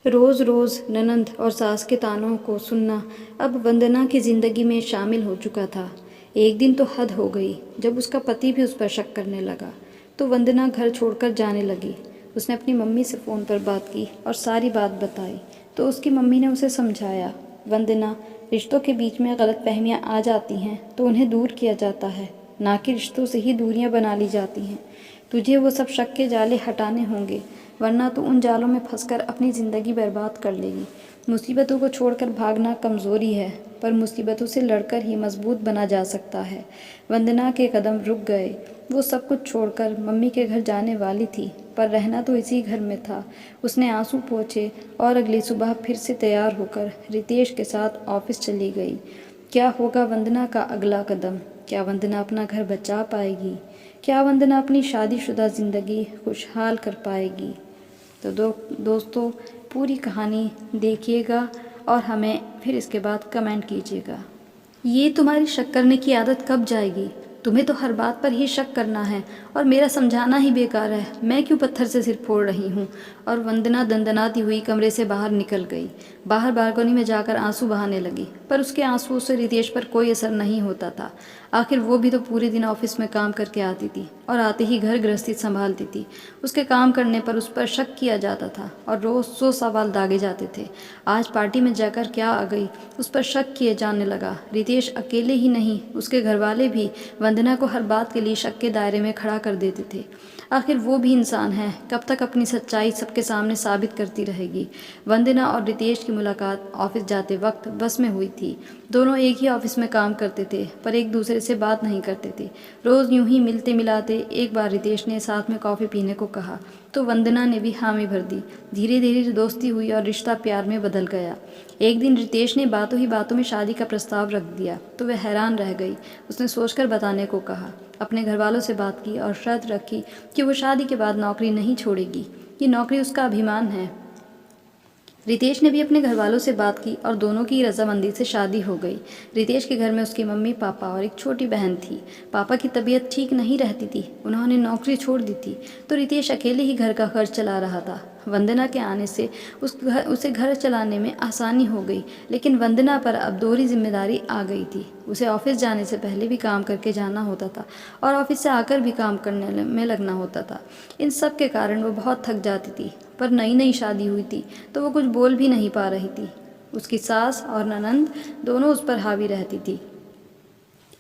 रोज़ रोज़ ननंद और सास के तानों को सुनना अब वंदना की ज़िंदगी में शामिल हो चुका था। एक दिन तो हद हो गई जब उसका पति भी उस पर शक करने लगा, तो वंदना घर छोड़कर जाने लगी। उसने अपनी मम्मी से फ़ोन पर बात की और सारी बात बताई, तो उसकी मम्मी ने उसे समझाया, वंदना, रिश्तों के बीच में गलतफहमियां आ जाती हैं तो उन्हें दूर किया जाता है, ना कि रिश्तों से ही दूरियां बना ली जाती हैं। तुझे वो सब शक के जाले हटाने होंगे, वरना तू उन जालों में फंसकर अपनी ज़िंदगी बर्बाद कर लेगी। मुसीबतों को छोड़कर भागना कमज़ोरी है, पर मुसीबतों से लड़कर ही मजबूत बना जा सकता है। वंदना के कदम रुक गए। वो सब कुछ छोड़कर मम्मी के घर जाने वाली थी, पर रहना तो इसी घर में था। उसने आंसू पोंछे और अगली सुबह फिर से तैयार होकर रितेश के साथ ऑफिस चली गई। क्या होगा वंदना का अगला कदम? क्या वंदना अपना घर बचा पाएगी? क्या वंदना अपनी शादीशुदा ज़िंदगी खुशहाल कर पाएगी? तो दोस्तों, पूरी कहानी देखिएगा और हमें फिर इसके बाद कमेंट कीजिएगा। ये तुम्हारी शक करने की आदत कब जाएगी? तुम्हें तो हर बात पर ही शक करना है और मेरा समझाना ही बेकार है। मैं क्यों पत्थर से सिर फोड़ रही हूँ? और वंदना दंदनाती हुई कमरे से बाहर निकल गई। बाहर बालकनी में जाकर आंसू बहाने लगी, पर उसके आंसुओं से रितेश पर कोई असर नहीं होता था। आखिर वो भी तो पूरे दिन ऑफिस में काम करके आती थी और आते ही घर गृहस्थी संभालती थी। उसके काम करने पर उस पर शक किया जाता था और रोज़ 100 सवाल दागे जाते थे। आज पार्टी में जाकर क्या आ गई, उस पर शक किए जाने लगा। रितेश अकेले ही नहीं, उसके घरवाले भी वंदना को हर बात के लिए शक के दायरे में खड़ा कर देते थे। आखिर वो भी इंसान है, कब तक अपनी सच्चाई सबके सामने साबित करती रहेगी? वंदना और रितेश की मुलाकात ऑफिस जाते वक्त बस में हुई थी। दोनों एक ही ऑफिस में काम करते थे, पर एक दूसरे से बात नहीं करते थे। रोज़ यूं ही मिलते मिलाते एक बार रितेश ने साथ में कॉफ़ी पीने को कहा, तो वंदना ने भी हामी भर दी। धीरे धीरे दोस्ती हुई और रिश्ता प्यार में बदल गया। एक दिन रितेश ने बातों ही बातों में शादी का प्रस्ताव रख दिया, तो वह हैरान रह गई। उसने सोचकर बताने को कहा, अपने घर वालों से बात की और शर्त रखी कि वो शादी के बाद नौकरी नहीं छोड़ेगी। ये नौकरी उसका अभिमान है। रितेश ने भी अपने घर वालों से बात की और दोनों की रजामंदी से शादी हो गई। रितेश के घर में उसकी मम्मी पापा और एक छोटी बहन थी। पापा की तबीयत ठीक नहीं रहती थी, उन्होंने नौकरी छोड़ दी थी, तो रितेश अकेले ही घर का खर्च चला रहा था। वंदना के आने से उसे घर चलाने में आसानी हो गई, लेकिन वंदना पर अब दोहरी जिम्मेदारी आ गई थी। उसे ऑफिस जाने से पहले भी काम करके जाना होता था और ऑफिस से आकर भी काम करने में लगना होता था। इन सब के कारण वो बहुत थक जाती थी, पर नई नई शादी हुई थी तो वो कुछ बोल भी नहीं पा रही थी। उसकी सास और ननंद दोनों उस पर हावी रहती थी।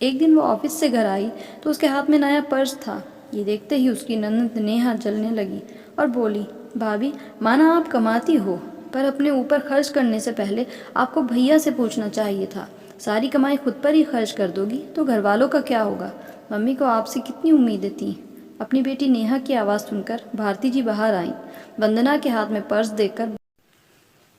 एक दिन वो ऑफिस से घर आई तो उसके हाथ में नया पर्स था। ये देखते ही उसकी ननंद नेहा जलने लगी और बोली, भाभी, माना आप कमाती हो, पर अपने ऊपर खर्च करने से पहले आपको भैया से पूछना चाहिए था। सारी कमाई खुद पर ही खर्च कर दोगी तो घर वालों का क्या होगा? मम्मी को आपसे कितनी उम्मीदें थीं। अपनी बेटी नेहा की आवाज़ सुनकर भारती जी बाहर आईं। वंदना के हाथ में पर्स देखकर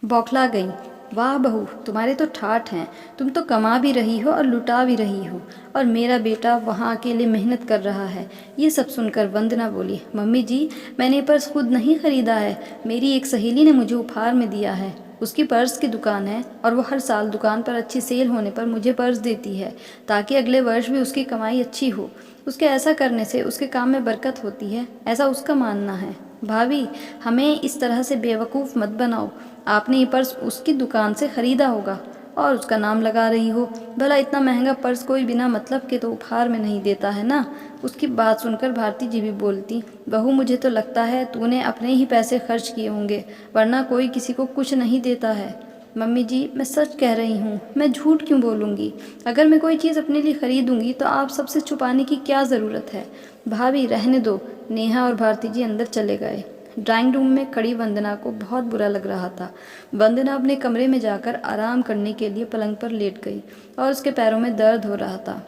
बौखला गई। वाह बहू, तुम्हारे तो ठाठ हैं। तुम तो कमा भी रही हो और लुटा भी रही हो, और मेरा बेटा वहाँ अकेले मेहनत कर रहा है। ये सब सुनकर वंदना बोली, मम्मी जी, मैंने पर्स खुद नहीं खरीदा है, मेरी एक सहेली ने मुझे उपहार में दिया है। उसकी पर्स की दुकान है और वो हर साल दुकान पर अच्छी सेल होने पर मुझे पर्स देती है, ताकि अगले वर्ष भी उसकी कमाई अच्छी हो। उसके ऐसा करने से उसके काम में बरकत होती है, ऐसा उसका मानना है। भाभी, हमें इस तरह से बेवकूफ़ मत बनाओ। आपने ये पर्स उसकी दुकान से ख़रीदा होगा और उसका नाम लगा रही हो। भला इतना महंगा पर्स कोई बिना मतलब के तो उपहार में नहीं देता है ना। उसकी बात सुनकर भारती जी भी बोलती, बहू, मुझे तो लगता है तूने अपने ही पैसे खर्च किए होंगे, वरना कोई किसी को कुछ नहीं देता है। मम्मी जी, मैं सच कह रही हूँ, मैं झूठ क्यों बोलूँगी? अगर मैं कोई चीज़ अपने लिए ख़रीदूँगी तो आप सबसे छुपाने की क्या ज़रूरत है? भाभी, रहने दो। नेहा और भारती जी अंदर चले गए। ड्राइंग रूम में खड़ी वंदना को बहुत बुरा लग रहा था। वंदना अपने कमरे में जाकर आराम करने के लिए पलंग पर लेट गई और उसके पैरों में दर्द हो रहा था।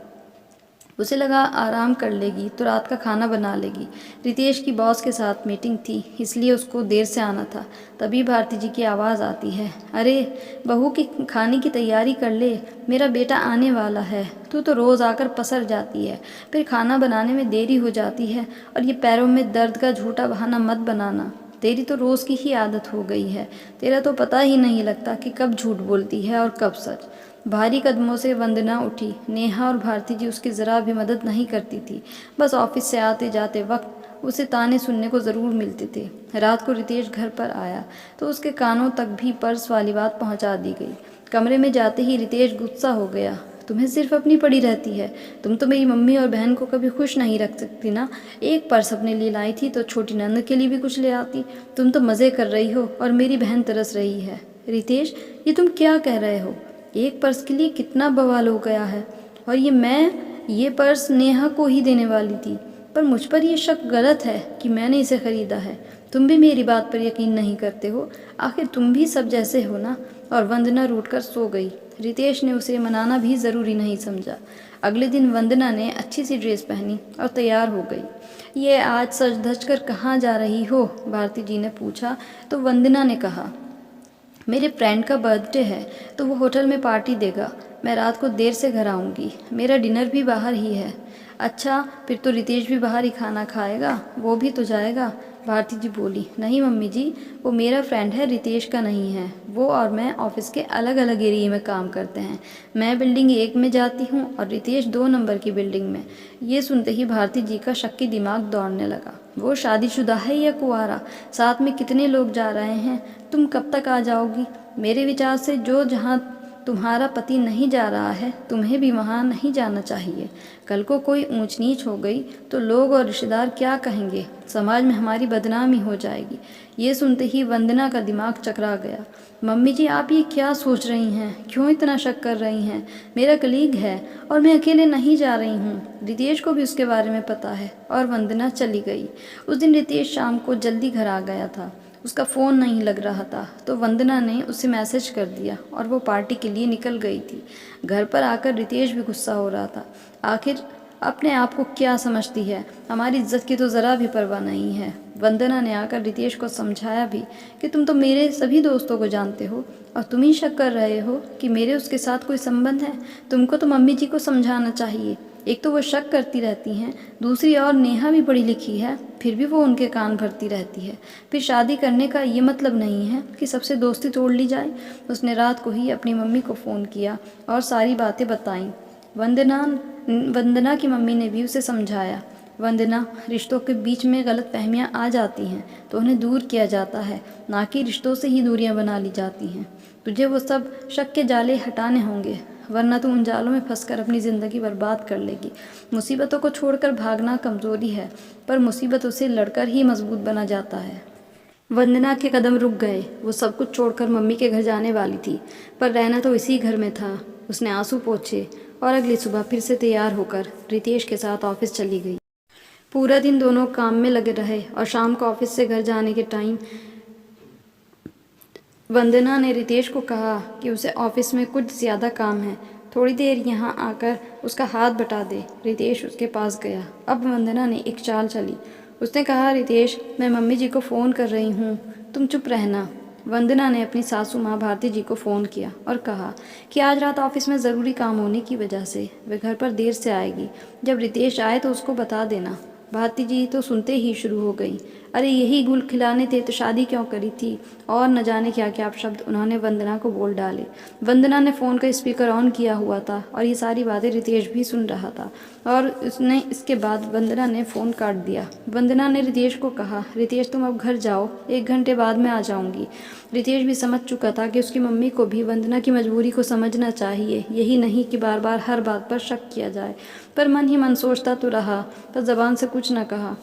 उसे लगा आराम कर लेगी तो रात का खाना बना लेगी। रितेश की बॉस के साथ मीटिंग थी, इसलिए उसको देर से आना था। तभी भारती जी की आवाज़ आती है, अरे बहू की खाने की तैयारी कर ले, मेरा बेटा आने वाला है। तू तो रोज़ आकर पसर जाती है, फिर खाना बनाने में देरी हो जाती है, और ये पैरों में दर्द का झूठा बहाना मत बनाना। तेरी तो रोज़ की ही आदत हो गई है। तेरा तो पता ही नहीं लगता कि कब झूठ बोलती है और कब सच। भारी कदमों से वंदना उठी। नेहा और भारती जी उसकी ज़रा भी मदद नहीं करती थी। बस ऑफिस से आते जाते वक्त उसे ताने सुनने को ज़रूर मिलते थे। रात को रितेश घर पर आया तो उसके कानों तक भी पर्स वाली बात पहुंचा दी गई। कमरे में जाते ही रितेश गुस्सा हो गया। तुम्हें सिर्फ अपनी पड़ी रहती है। तुम तो मेरी मम्मी और बहन को कभी खुश नहीं रख सकती ना। एक पर्स अपने लिए लाई थी तो छोटी नंद के लिए भी कुछ ले आती। तुम तो मज़े कर रही हो और मेरी बहन तरस रही है। रितेश, ये तुम क्या कह रहे हो? एक पर्स के लिए कितना बवाल हो गया है। और ये पर्स नेहा को ही देने वाली थी, पर मुझ पर यह शक गलत है कि मैंने इसे खरीदा है। तुम भी मेरी बात पर यकीन नहीं करते हो। आखिर तुम भी सब जैसे हो ना। और वंदना रूठकर सो गई। रितेश ने उसे मनाना भी ज़रूरी नहीं समझा। अगले दिन वंदना ने अच्छी सी ड्रेस पहनी और तैयार हो गई। ये आज सज धज कर कहाँ जा रही हो? भारती जी ने पूछा तो वंदना ने कहा, मेरे फ्रेंड का बर्थडे है तो वो होटल में पार्टी देगा। मैं रात को देर से घर आऊँगी। मेरा डिनर भी बाहर ही है। अच्छा, फिर तो रितेश भी बाहर ही खाना खाएगा। वो भी तो जाएगा। भारती जी बोली, नहीं मम्मी जी, वो मेरा फ्रेंड है, रितेश का नहीं है। वो और मैं ऑफिस के अलग अलग एरिया में काम करते हैं। मैं बिल्डिंग 1 में जाती हूँ और रितेश 2 नंबर की बिल्डिंग में। ये सुनते ही भारती जी का शक्की दिमाग दौड़ने लगा। वो शादीशुदा है या कुंवारा? साथ में कितने लोग जा रहे हैं? तुम कब तक आ जाओगी? मेरे विचार से जो जहाँ तुम्हारा पति नहीं जा रहा है, तुम्हें भी वहाँ नहीं जाना चाहिए। कल को कोई ऊंच नीच हो गई तो लोग और रिश्तेदार क्या कहेंगे? समाज में हमारी बदनामी हो जाएगी। ये सुनते ही वंदना का दिमाग चकरा गया। मम्मी जी, आप ये क्या सोच रही हैं? क्यों इतना शक कर रही हैं? मेरा कलीग है और मैं अकेले नहीं जा रही हूँ। रितेश को भी उसके बारे में पता है। और वंदना चली गई। उस दिन रितेश शाम को जल्दी घर आ गया था। उसका फ़ोन नहीं लग रहा था तो वंदना ने उसे मैसेज कर दिया और वो पार्टी के लिए निकल गई थी। घर पर आकर रितेश भी गुस्सा हो रहा था। आखिर अपने आप को क्या समझती है? हमारी इज्जत की तो ज़रा भी परवाह नहीं है। वंदना ने आकर रितेश को समझाया भी कि तुम तो मेरे सभी दोस्तों को जानते हो और तुम ही शक कर रहे हो कि मेरे उसके साथ कोई संबंध है। तुमको तो मम्मी जी को समझाना चाहिए। एक तो वो शक करती रहती हैं, दूसरी और नेहा भी पढ़ी लिखी है, फिर भी वो उनके कान भरती रहती है। फिर शादी करने का ये मतलब नहीं है कि सबसे दोस्ती तोड़ ली जाए। उसने रात को ही अपनी मम्मी को फ़ोन किया और सारी बातें बताईं। वंदना की मम्मी ने भी उसे समझाया। वंदना, रिश्तों के बीच में गलतफहमियां आ जाती हैं तो उन्हें दूर किया जाता है, ना कि रिश्तों से ही दूरियां बना ली जाती हैं। तुझे वो सब शक के जाले हटाने होंगे, वरना तू उन जालों में फंसकर अपनी ज़िंदगी बर्बाद कर लेगी। मुसीबतों को छोड़कर भागना कमज़ोरी है, पर मुसीबतों से लड़कर ही मजबूत बना जाता है। वंदना के कदम रुक गए। वो सब कुछ छोड़कर मम्मी के घर जाने वाली थी, पर रहना तो इसी घर में था। उसने आंसू पोंछे और अगली सुबह फिर से तैयार होकर रितेश के साथ ऑफिस चली गई। पूरा दिन दोनों काम में लगे रहे और शाम को ऑफिस से घर जाने के टाइम वंदना ने रितेश को कहा कि उसे ऑफिस में कुछ ज़्यादा काम है, थोड़ी देर यहाँ आकर उसका हाथ बटा दे। रितेश उसके पास गया। अब वंदना ने एक चाल चली। उसने कहा, रितेश, मैं मम्मी जी को फ़ोन कर रही हूँ, तुम चुप रहना। वंदना ने अपनी सासू माँ भारती जी को फ़ोन किया और कहा कि आज रात ऑफिस में ज़रूरी काम होने की वजह से वे घर पर देर से आएगी। जब रितेश आए तो उसको बता देना। भारती जी तो सुनते ही शुरू हो गई, अरे यही गुल खिलाने थे तो शादी क्यों करी थी? और न जाने क्या क्या शब्द उन्होंने वंदना को बोल डाले। वंदना ने फ़ोन का स्पीकर ऑन किया हुआ था और ये सारी बातें रितेश भी सुन रहा था और उसने इसके बाद वंदना ने फ़ोन काट दिया। वंदना ने रितेश को कहा, रितेश तुम अब घर जाओ, 1 घंटे बाद मैं आ जाऊँगी। रितेश भी समझ चुका था कि उसकी मम्मी को भी वंदना की मजबूरी को समझना चाहिए, यही नहीं कि बार बार हर बात पर शक किया जाए। पर मन ही मन सोचता तो रहा, पर ज़बान से कुछ न कहा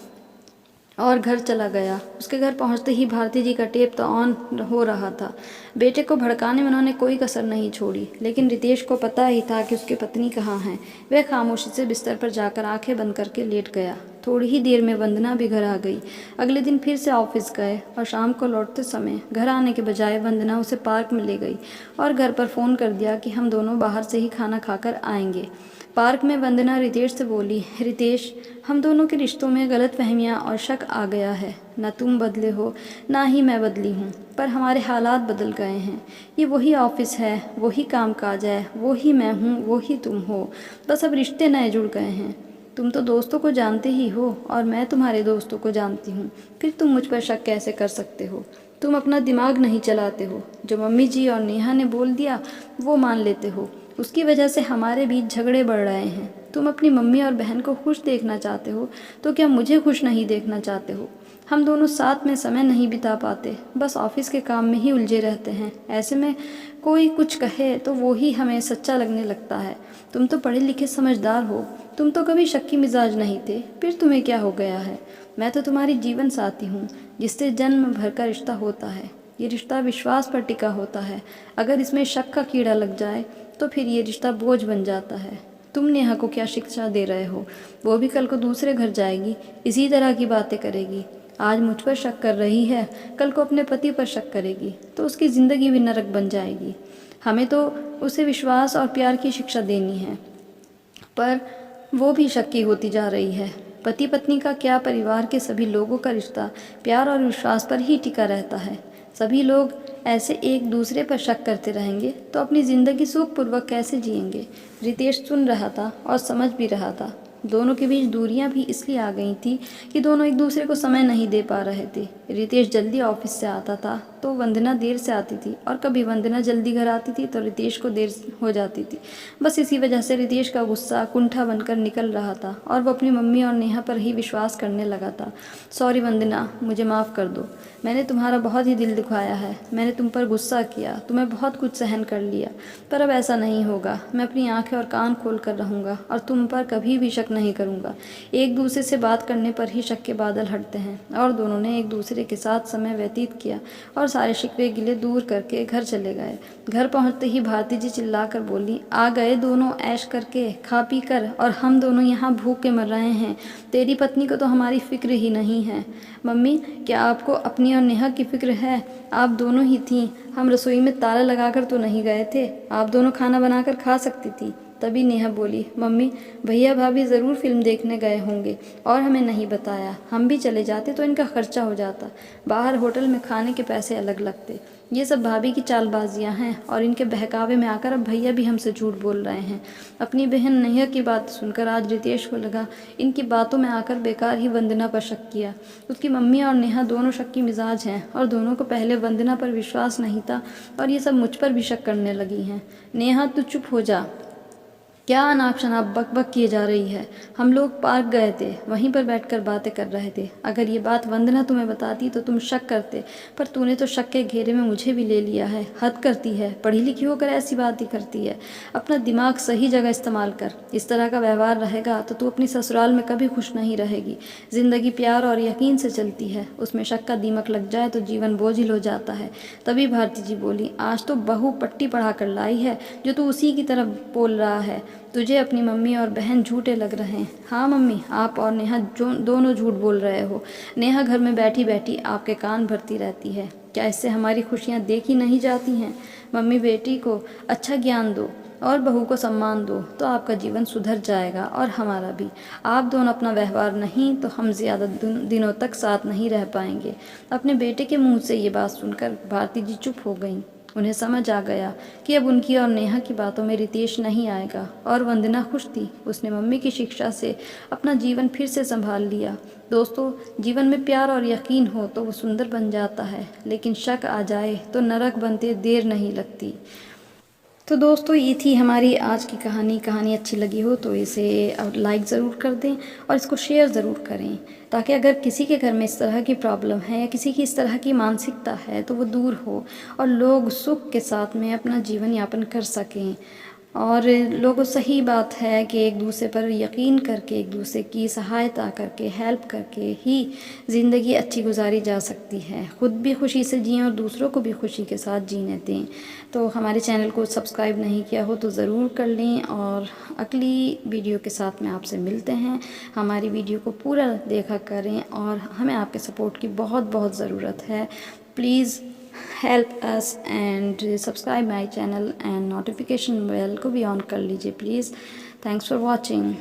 और घर चला गया। उसके घर पहुंचते ही भारती जी का टेप तो ऑन हो रहा था। बेटे को भड़काने में उन्होंने कोई कसर नहीं छोड़ी, लेकिन रितेश को पता ही था कि उसकी पत्नी कहाँ है। वह खामोशी से बिस्तर पर जाकर आंखें बंद करके लेट गया। थोड़ी ही देर में वंदना भी घर आ गई। अगले दिन फिर से ऑफिस गए और शाम को लौटते समय घर आने के बजाय वंदना उसे पार्क में ले गई और घर पर फ़ोन कर दिया कि हम दोनों बाहर से ही खाना खाकर आएंगे। पार्क में वंदना रितेश से बोली, रितेश, हम दोनों के रिश्तों में गलतफहमियां और शक आ गया है। न तुम बदले हो, ना ही मैं बदली हूँ, पर हमारे हालात बदल गए हैं। ये वही ऑफिस है, वही कामकाज है, वही मैं हूँ, वही तुम हो, बस अब रिश्ते नए जुड़ गए हैं। तुम तो दोस्तों को जानते ही हो और मैं तुम्हारे दोस्तों को जानती हूँ, फिर तुम मुझ पर शक कैसे कर सकते हो? तुम अपना दिमाग नहीं चलाते हो। जो मम्मी जी और नेहा ने बोल दिया वो मान लेते हो। उसकी वजह से हमारे बीच झगड़े बढ़ रहे हैं। तुम अपनी मम्मी और बहन को खुश देखना चाहते हो, तो क्या मुझे खुश नहीं देखना चाहते हो? हम दोनों साथ में समय नहीं बिता पाते, बस ऑफिस के काम में ही उलझे रहते हैं। ऐसे में कोई कुछ कहे तो वो ही हमें सच्चा लगने लगता है। तुम तो पढ़े लिखे समझदार हो, तुम तो कभी शक्की मिजाज नहीं थे, फिर तुम्हें क्या हो गया है? मैं तो तुम्हारी जीवन साथी हूँ, जिससे जन्म भर का रिश्ता होता है। ये रिश्ता विश्वास पर टिका होता है। अगर इसमें शक का कीड़ा लग जाए तो फिर ये रिश्ता बोझ बन जाता है। तुम नेहा को क्या शिक्षा दे रहे हो? वो भी कल को दूसरे घर जाएगी, इसी तरह की बातें करेगी। आज मुझ पर शक कर रही है, कल को अपने पति पर शक करेगी, तो उसकी ज़िंदगी भी नरक बन जाएगी। हमें तो उसे विश्वास और प्यार की शिक्षा देनी है, पर वो भी शक्की होती जा रही है। पति पत्नी का क्या, परिवार के सभी लोगों का रिश्ता प्यार और विश्वास पर ही टिका रहता है। सभी लोग ऐसे एक दूसरे पर शक करते रहेंगे तो अपनी ज़िंदगी सुखपूर्वक कैसे जिएंगे? रितेश सुन रहा था और समझ भी रहा था। दोनों के बीच दूरियां भी इसलिए आ गई थी कि दोनों एक दूसरे को समय नहीं दे पा रहे थे। रितेश जल्दी ऑफिस से आता था तो वंदना देर से आती थी, और कभी वंदना जल्दी घर आती थी तो रितेश को देर हो जाती थी। बस इसी वजह से रितेश का गुस्सा कुंठा बनकर निकल रहा था और वो अपनी मम्मी और नेहा पर ही विश्वास करने लगा था। सॉरी वंदना, मुझे माफ़ कर दो। मैंने तुम्हारा बहुत ही दिल दुखाया है। मैंने तुम पर गुस्सा किया, तुम्हें बहुत कुछ सहन कर लिया, पर अब ऐसा नहीं होगा। मैं अपनी आंखें और कान खोल कर रहूँगा और तुम पर कभी भी शक नहीं करूँगा। एक दूसरे से बात करने पर ही शक के बादल हटते हैं। और दोनों ने एक दूसरे के साथ समय व्यतीत किया और सारे शिकवे गिले दूर करके घर चले गए। घर पहुँचते ही भारती जी चिल्लाकर बोली, आ गए दोनों ऐश करके, खा पी कर, और हम दोनों यहाँ भूख के मर रहे हैं। तेरी पत्नी को तो हमारी फिक्र ही नहीं है। मम्मी, क्या आपको अपनी और नेहा की फिक्र है? आप दोनों ही थीं। हम रसोई में ताला लगाकर तो नहीं गए थे, आप दोनों खाना बनाकर खा सकती थी। तभी नेहा बोली, मम्मी, भैया भाभी ज़रूर फिल्म देखने गए होंगे और हमें नहीं बताया। हम भी चले जाते तो इनका खर्चा हो जाता, बाहर होटल में खाने के पैसे अलग लगते। ये सब भाभी की चालबाजियां हैं और इनके बहकावे में आकर अब भैया भी हमसे झूठ बोल रहे हैं। अपनी बहन नेहा की बात सुनकर आज रितेश को लगा इनकी बातों में आकर बेकार ही वंदना पर शक किया। उसकी मम्मी और नेहा दोनों शक की मिजाज हैं और दोनों को पहले वंदना पर विश्वास नहीं था और ये सब मुझ पर भी शक करने लगी हैं। नेहा, तू चुप हो जा, क्या अनाप शनाप बक बक किए जा रही है? हम लोग पार्क गए थे, वहीं पर बैठकर बातें कर रहे थे। अगर ये बात वंदना तुम्हें बताती तो तुम शक करते, पर तूने तो शक के घेरे में मुझे भी ले लिया है। हद करती है, पढ़ी लिखी होकर ऐसी बात ही करती है। अपना दिमाग सही जगह इस्तेमाल कर। इस तरह का व्यवहार रहेगा तो तू अपनी ससुराल में कभी खुश नहीं रहेगी। ज़िंदगी प्यार और यकीन से चलती है, उसमें शक का दीमक लग जाए तो जीवन बोझिल हो जाता है। तभी भारती जी बोली, आज तो बहू पट्टी पढ़ा कर लाई है जो तू उसी की तरफ बोल रहा है। तुझे अपनी मम्मी और बहन झूठे लग रहे हैं। हाँ मम्मी, आप और नेहा दोनों झूठ बोल रहे हो। नेहा घर में बैठी बैठी आपके कान भरती रहती है। क्या इससे हमारी खुशियाँ देखी नहीं जाती हैं? मम्मी, बेटी को अच्छा ज्ञान दो और बहू को सम्मान दो तो आपका जीवन सुधर जाएगा और हमारा भी। आप दोनों अपना व्यवहार नहीं तो हम ज़्यादा दिनों तक साथ नहीं रह पाएंगे। अपने बेटे के मुंह से ये बात सुनकर भारती जी चुप हो गईं। उन्हें समझ आ गया कि अब उनकी और नेहा की बातों में रितेश नहीं आएगा और वंदना खुश थी। उसने मम्मी की शिक्षा से अपना जीवन फिर से संभाल लिया। दोस्तों, जीवन में प्यार और यकीन हो तो वो सुंदर बन जाता है, लेकिन शक आ जाए तो नरक बनते देर नहीं लगती। तो दोस्तों, ये थी हमारी आज की कहानी अच्छी लगी हो तो इसे लाइक ज़रूर कर दें और इसको शेयर ज़रूर करें, ताकि अगर किसी के घर में इस तरह की प्रॉब्लम है या किसी की इस तरह की मानसिकता है तो वो दूर हो और लोग सुख के साथ में अपना जीवन यापन कर सकें। और लोगों, सही बात है कि एक दूसरे पर यकीन करके, एक दूसरे की सहायता करके, हेल्प करके ही ज़िंदगी अच्छी गुजारी जा सकती है। ख़ुद भी खुशी से जिएं और दूसरों को भी खुशी के साथ जीने दें। तो हमारे चैनल को सब्सक्राइब नहीं किया हो तो ज़रूर कर लें और अगली वीडियो के साथ में आपसे मिलते हैं। हमारी वीडियो को पूरा देखा करें और हमें आपके सपोर्ट की बहुत बहुत ज़रूरत है। Please help us and subscribe my channel and notification bell को भी ऑन कर लीजिए प्लीज़। Thanks for watching.